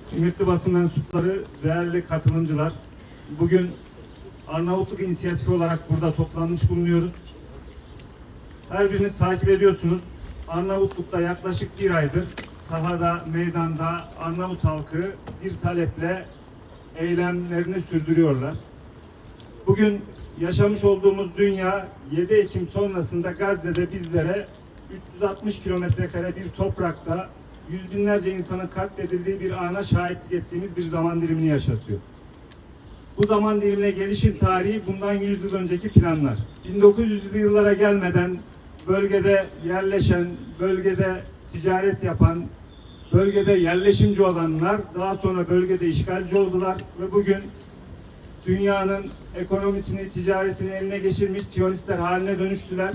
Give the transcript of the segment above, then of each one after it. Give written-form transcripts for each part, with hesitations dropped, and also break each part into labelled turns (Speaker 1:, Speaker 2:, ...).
Speaker 1: Kıymetli basın mensupları, değerli katılımcılar, bugün Arnavutluk inisiyatifi olarak burada toplanmış bulunuyoruz. Her biriniz takip ediyorsunuz. Arnavutluk'ta yaklaşık bir aydır sahada, meydanda Arnavut halkı bir taleple eylemlerini sürdürüyorlar. Bugün yaşamış olduğumuz dünya 7 Ekim sonrasında Gazze'de bizlere 360 kilometrekare bir toprakta yüz binlerce insanın katledildiği bir ana şahitlik ettiğimiz bir zaman dilimini yaşatıyor. Bu zaman dilimine gelişim tarihi bundan 100 yıl önceki planlar. 1900'lü yıllara gelmeden bölgede yerleşen, bölgede ticaret yapan, bölgede yerleşimci olanlar daha sonra bölgede işgalci oldular ve bugün dünyanın ekonomisini, ticaretini eline geçirmiş Siyonistler haline dönüştüler.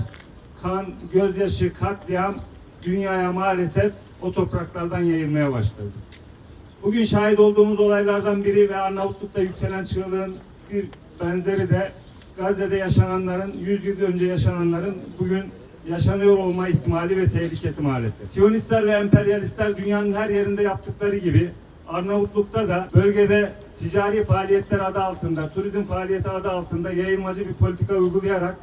Speaker 1: Kan, gözyaşı, katliam dünyaya maalesef o topraklardan yayılmaya başladı. Bugün şahit olduğumuz olaylardan biri ve Arnavutluk'ta yükselen çığlığın bir benzeri de Gazze'de yaşananların, 100 yıl önce yaşananların bugün yaşanıyor olma ihtimali ve tehlikesi maalesef. Siyonistler ve emperyalistler dünyanın her yerinde yaptıkları gibi Arnavutluk'ta da bölgede ticari faaliyetler adı altında, turizm faaliyeti adı altında yayılmacı bir politika uygulayarak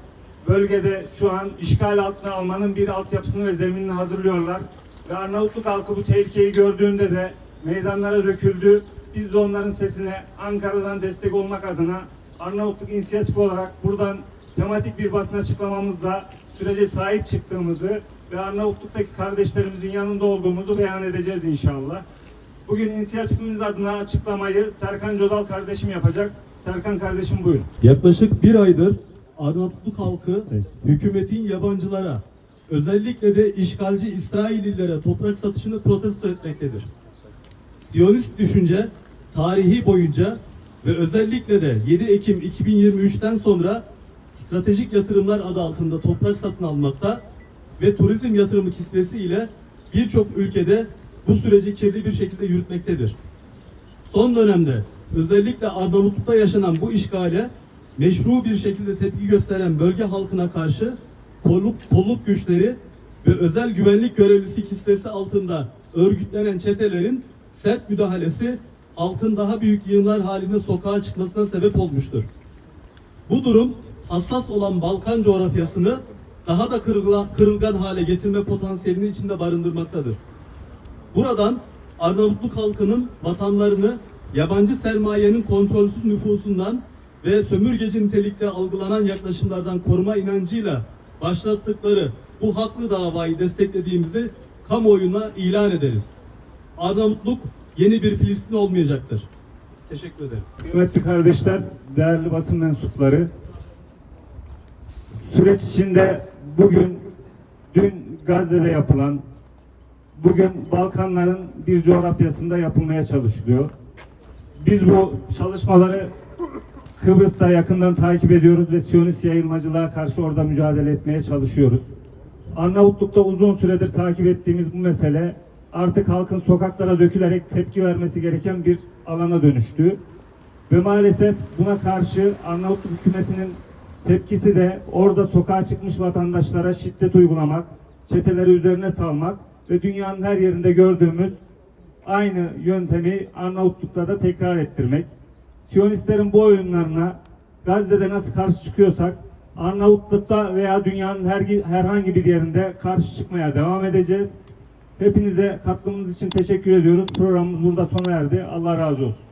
Speaker 1: bölgede şu an işgal altına almanın bir altyapısını ve zeminini hazırlıyorlar. Ve Arnavutluk halkı bu tehlikeyi gördüğünde de meydanlara döküldü. Biz de onların sesine Ankara'dan destek olmak adına Arnavutluk inisiyatifi olarak buradan tematik bir basın açıklamamızla sürece sahip çıktığımızı ve Arnavutluk'taki kardeşlerimizin yanında olduğumuzu beyan edeceğiz inşallah. Bugün inisiyatifimiz adına açıklamayı Serkan Codal kardeşim yapacak. Serkan kardeşim buyurun.
Speaker 2: Yaklaşık bir aydır Arnavutluk halkı hükümetin yabancılara, özellikle de işgalci İsraillilere toprak satışını protesto etmektedir. Siyonist düşünce tarihi boyunca ve özellikle de 7 Ekim 2023'ten sonra stratejik yatırımlar adı altında toprak satın almakta ve turizm yatırımı kisvesiyle birçok ülkede bu süreci kirli bir şekilde yürütmektedir. Son dönemde özellikle Arnavutluk'ta yaşanan bu işgale meşru bir şekilde tepki gösteren bölge halkına karşı kolluk güçleri ve özel güvenlik görevlisi kisvesi altında örgütlenen çetelerin sert müdahalesi halkın daha büyük yığınlar halinde sokağa çıkmasına sebep olmuştur. Bu durum hassas olan Balkan coğrafyasını daha da kırılgan hale getirme potansiyelini içinde barındırmaktadır. Buradan Arnavutluk halkının vatanlarını yabancı sermayenin kontrolsüz nüfusundan ve sömürgeci nitelikte algılanan yaklaşımlardan koruma inancıyla başlattıkları bu haklı davayı desteklediğimizi kamuoyuna ilan ederiz. Arnavutluk yeni bir Filistin olmayacaktır. Teşekkür ederim.
Speaker 1: Kıymetli kardeşler, değerli basın mensupları, süreç içinde dün Gazze'de yapılan, bugün Balkanların bir coğrafyasında yapılmaya çalışılıyor. Biz bu çalışmaları Kıbrıs'ta yakından takip ediyoruz ve Siyonist yayılmacılığa karşı orada mücadele etmeye çalışıyoruz. Arnavutluk'ta uzun süredir takip ettiğimiz bu mesele artık halkın sokaklara dökülerek tepki vermesi gereken bir alana dönüştü. Ve maalesef buna karşı Arnavutluk hükümetinin tepkisi de orada sokağa çıkmış vatandaşlara şiddet uygulamak, çeteleri üzerine salmak ve dünyanın her yerinde gördüğümüz aynı yöntemi Arnavutluk'ta da tekrar ettirmek. Siyonistlerin bu oyunlarına Gazze'de nasıl karşı çıkıyorsak Arnavutluk'ta veya dünyanın herhangi bir yerinde karşı çıkmaya devam edeceğiz. Hepinize katılımınız için teşekkür ediyoruz. Programımız burada sona erdi. Allah razı olsun.